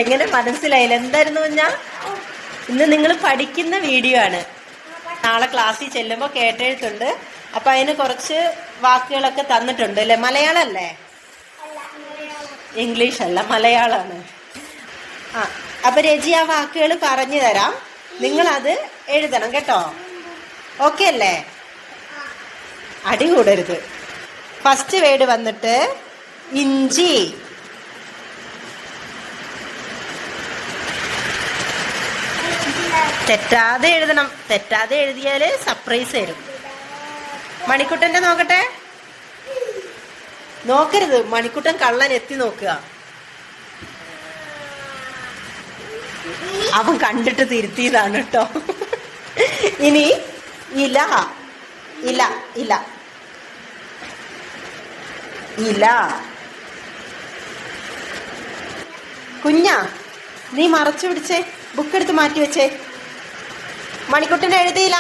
എങ്ങനെ മനസ്സിലായില്ല? എന്തായിരുന്നു കുഞ്ഞാ? ഇന്ന് നിങ്ങൾ പഠിക്കുന്ന വീഡിയോ ആണ്. നാളെ ക്ലാസ്സിൽ ചെല്ലുമ്പോൾ കേട്ടെഴുത്തുണ്ട്. അപ്പൊ അതിന് കുറച്ച് വാക്കുകളൊക്കെ തന്നിട്ടുണ്ട് അല്ലേ? മലയാളം അല്ലേ? ഇംഗ്ലീഷ് അല്ല, മലയാളമാണ്. ആ, അപ്പൊ രജി ആ വാക്കുകൾ പറഞ്ഞു തരാം, നിങ്ങളത് എഴുതണം കേട്ടോ. ഓക്കെ അല്ലേ? അടി കൂടരുത്. ഫസ്റ്റ് വേർഡ് വന്നിട്ട് ഇഞ്ചി. തെറ്റാതെ എഴുതണം. തെറ്റാതെ എഴുതിയാല് സർപ്രൈസ് തരും. മണിക്കുട്ടന്റെ നോക്കട്ടെ. നോക്കരുത്, മണിക്കുട്ടൻ കള്ളൻ എത്തി നോക്കുക. അവൻ കണ്ടിട്ട് തിരുത്തിയതാണ് കേട്ടോ. ഇനി ഇല. ഇല ഇല ഇല. കുഞ്ഞാ, നീ മറച്ചു പിടിച്ചേ, ബുക്ക് എടുത്ത് മാറ്റി വെച്ചേ. മണിക്കുട്ടൻ എഴുതിയില്ല.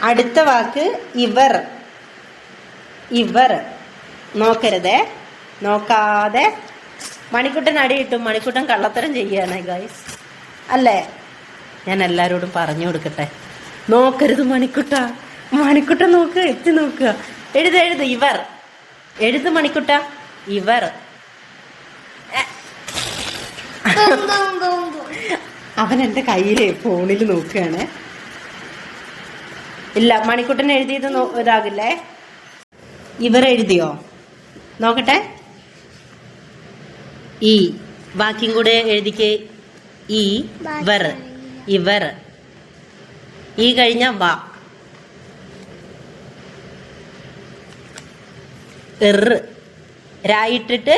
അടുത്ത വാക്ക് ഇവർ. ഇവർ. നോക്കരുതേ, നോക്കാതെ. മണിക്കുട്ടൻ അടി കിട്ടും. മണിക്കുട്ടൻ കള്ളത്തരം ചെയ്യാണ് ഗൈസ്, അല്ലേ? ഞാൻ എല്ലാരോടും പറഞ്ഞു കൊടുക്കട്ടെ, നോക്കരുത് മണിക്കുട്ട. മണിക്കുട്ട നോക്ക്, എത്തി നോക്കുക. എഴുത് എഴുത്. ഇവർ എഴുത് മണിക്കുട്ട. ഇവർ. അവൻ എൻ്റെ കയ്യില് ഫോണിൽ നോക്കുകയാണ്. ഇല്ല, മണിക്കുട്ടൻ എഴുതിയത് ഇതാകില്ലേ? ഇവർ എഴുതിയോ? നോക്കട്ടെ. ഈ ബാക്കിയും കൂടെ എഴുതിക്കേ. ഈ വർ. ഇവർ. ഈ കഴിഞ്ഞ വാ. രായിട്ടിട്ട്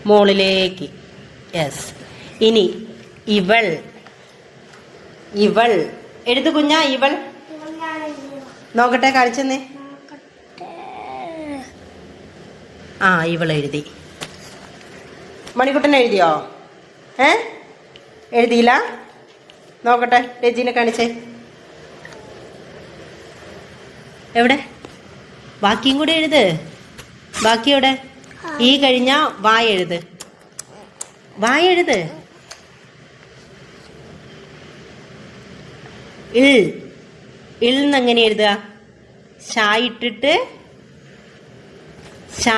മോളിലേക്ക്. യെസ്. ഇനി ഇവൾ. ഇവൾ എഴുതു കുഞ്ഞാ. ഇവൾ. നോക്കട്ടെ, കാണിച്ചെന്നേ. ആ, ഇവൾ എഴുതി. മണിക്കുട്ടൻ എഴുതിയോ? എഴുതിയില്ല. നോക്കട്ടെ, രജീനെ കാണിച്ചേ. എവിടെ? ബാക്കിയും കൂടെ എഴുത്. ബാക്കി എവിടെ? ഈ കഴിഞ്ഞ വായ എഴുത്. വായ എഴുത്. ഇൾ. ഇൾന്ന് എങ്ങനെ എഴുതുക? ഷാ ഇട്ടിട്ട് ഷാ.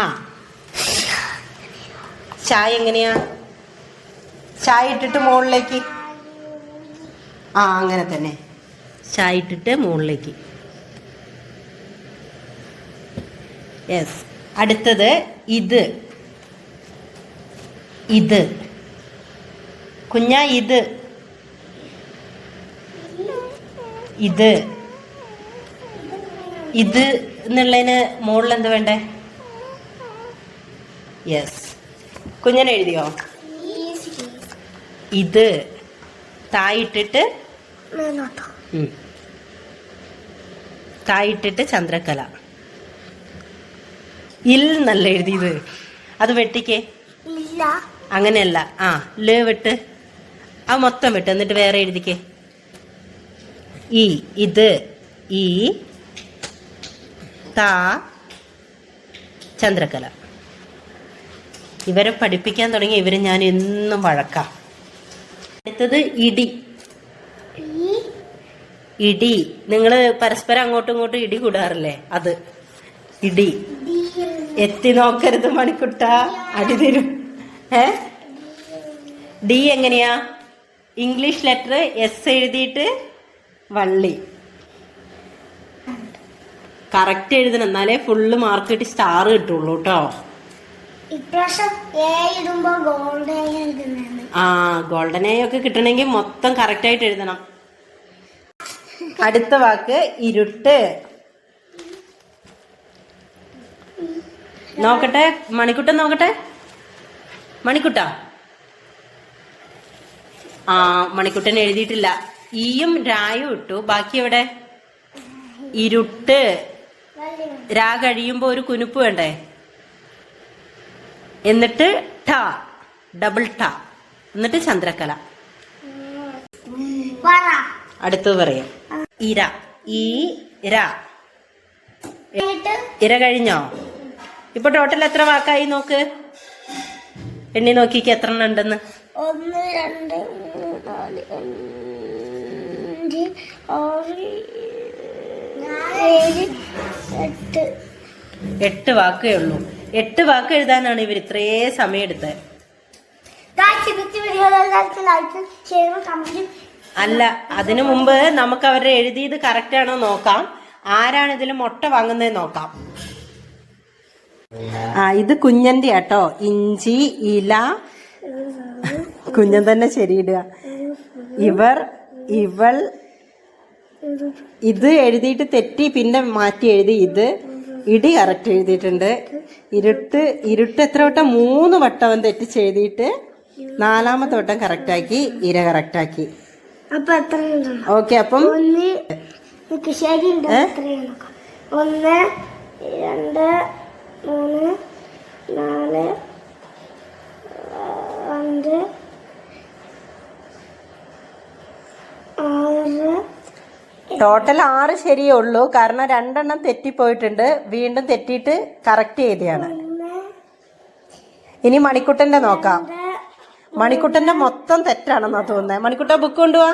ഷാ എങ്ങനെയാ? ഷാ ഇട്ടിട്ട് മുകളിലേക്ക്. ആ, അങ്ങനെ തന്നെ. ഷാ ഇട്ടിട്ട് മുകളിലേക്ക്. യെസ്. അടുത്തത് ഇത്. ഇത് കുഞ്ഞാ. ഇത്. ഇത്. ഇത് എന്നുള്ളതിന് മുകളിൽ എന്താ വേണ്ടേ? യെസ്. കുഞ്ഞൻ എഴുതിയോ? ഇത്. തായിട്ടിട്ട് തായിട്ടിട്ട് ചന്ദ്രകല. ഇൽ എന്നല്ല എഴുതിയത്, അത് വെട്ടിക്കേ. അങ്ങനെയല്ല. ആ, ല് വിട്ട് ആ മൊത്തം വിട്ട്, എന്നിട്ട് വേറെ എഴുതിക്കേ. ഈ. ഇത്. ഈ താ ചന്ദ്രകല. ഇവരെ പഠിപ്പിക്കാൻ തുടങ്ങി ഇവര് ഞാൻ എന്നും വഴക്കാം. അടുത്തത് ഇടി. ഇടി. നിങ്ങൾ പരസ്പരം അങ്ങോട്ടും ഇങ്ങോട്ടും ഇടി കൂടാറില്ലേ? അത് ഇടി. എത്തി നോക്കരുത് മണിക്കുട്ട, അടി തരും. ഡി എങ്ങനെയാ? ഇംഗ്ലീഷ് ലെറ്റർ എസ് എഴുതിയിട്ട് വള്ളി. കറക്റ്റ് എഴുതണം, എന്നാലേ ഫുള്ള് മാർക്ക് കിട്ടി സ്റ്റാർ കിട്ടുള്ളൂ കേട്ടോ. ആ, ഗോൾഡൻ എ ഒക്കെ കിട്ടണമെങ്കിൽ മൊത്തം കറക്റ്റ് ആയിട്ട് എഴുതണം. അടുത്ത വാക്ക് ഇരുട്ട്. നോക്കട്ടെ, മണിക്കുട്ടൻ നോക്കട്ടെ. മണിക്കുട്ട. ആ, മണിക്കുട്ടൻ എഴുതിയിട്ടില്ല. ഈയും രായും ഇട്ടു. ബാക്കി എവിടെ? ഇരുട്ട്. രാ കഴിയുമ്പോ ഒരു കുനുപ്പ് വേണ്ടേ? എന്നിട്ട് ട, ഡബിൾ ട. എന്നിട്ട് ചന്ദ്രക്കല. അടുത്തത് പറയാം. ഇര. ഈര. ഇര കഴിഞ്ഞോ? ഇപ്പൊ ടോട്ടൽ എത്ര വാക്കായി നോക്ക്. എണ്ണി നോക്കിക്ക് എത്ര എണ്ണം ഉണ്ടെന്ന്. 1 2 3 4 5 6 7 8. 8 വാക്കേ ഉള്ളൂ. 8 വാക്ക് എഴുതാനാണ് ഇവർ ഇത്രേ സമയം എടുത്തത്. അല്ല, അതിനു മുമ്പ് നമുക്ക് അവരുടെ എഴുതിയത് കറക്റ്റ് ആണോ നോക്കാം. ആരാണ് ഇതിൽ മുട്ട വാങ്ങുന്നത് നോക്കാം. ഇത് കുഞ്ഞന്റെ ആട്ടോ. ഇഞ്ചി, ഇല. കുഞ്ഞൻ തന്നെ ശരിയിടുക. ഇവർ, ഇവൾ. ഇത് എഴുതിയിട്ട് തെറ്റി പിന്നെ മാറ്റി എഴുതി. ഇത് ഇടി കറക്റ്റ് എഴുതിയിട്ടുണ്ട്. ഇരുട്ട്. ഇരുട്ട് എത്ര വട്ടം? 3 വട്ടം അവൻ തെറ്റിച്ച് എഴുതിയിട്ട് 4ാമത്തെ വട്ടം കറക്റ്റാക്കി. ഇര കറക്റ്റാക്കി. ഓക്കെ. അപ്പം 1 2 3 4 5 6. ടോട്ടൽ 6 ശരിയേ ഉള്ളൂ. കാരണം 2 എണ്ണം തെറ്റിപ്പോയിട്ടുണ്ട്. വീണ്ടും തെറ്റിയിട്ട് കറക്റ്റ് ചെയ്തതാണ്. ഇനി മണിക്കുട്ടന്റെ നോക്കാം. മണിക്കുട്ടന്റെ മൊത്തം തെറ്റാണെന്നാ തോന്നുന്നത്. മണിക്കുട്ട ബുക്ക് കൊണ്ടുപോവാ.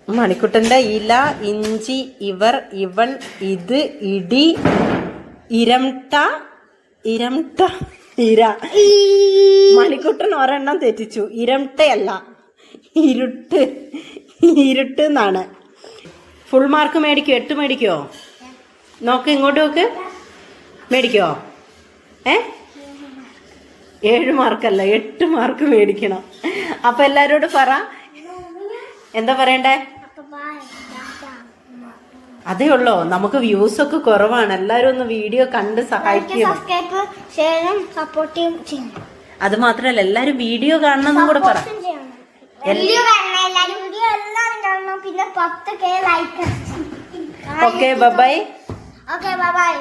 മണിക്കുട്ടന്റെ ഇല, ഇഞ്ചി, ഇവർ, ഇവൾ, ഇത്, ഇടി, ഇരംട്ട, ഇരംട്ട, ഇര. മണിക്കുട്ടൻ ഒരെണ്ണം തെറ്റിച്ചു. ഇരംട്ടയല്ല, ഇരുട്ട്. ഇരുട്ട് എന്നാണ്. ഫുൾ മാർക്ക് മേടിക്കോ? 8 മേടിക്കോ? നോക്ക്, ഇങ്ങോട്ട് നോക്ക്. മേടിക്കോ? 7 മാർക്കല്ല, 8 മാർക്ക് മേടിക്കണം. അപ്പൊ എല്ലാരോടും പറ. എന്താ പറയണ്ടേ? അതേ ഉള്ളോ? നമുക്ക് വ്യൂസ് ഒക്കെ കുറവാണ്. എല്ലാരും ഒന്ന് വീഡിയോ കണ്ട് സഹായിക്കും. അത് മാത്രല്ല, എല്ലാരും വീഡിയോ കാണണം കൂടെ പറ. Okay, bye. Okay, by.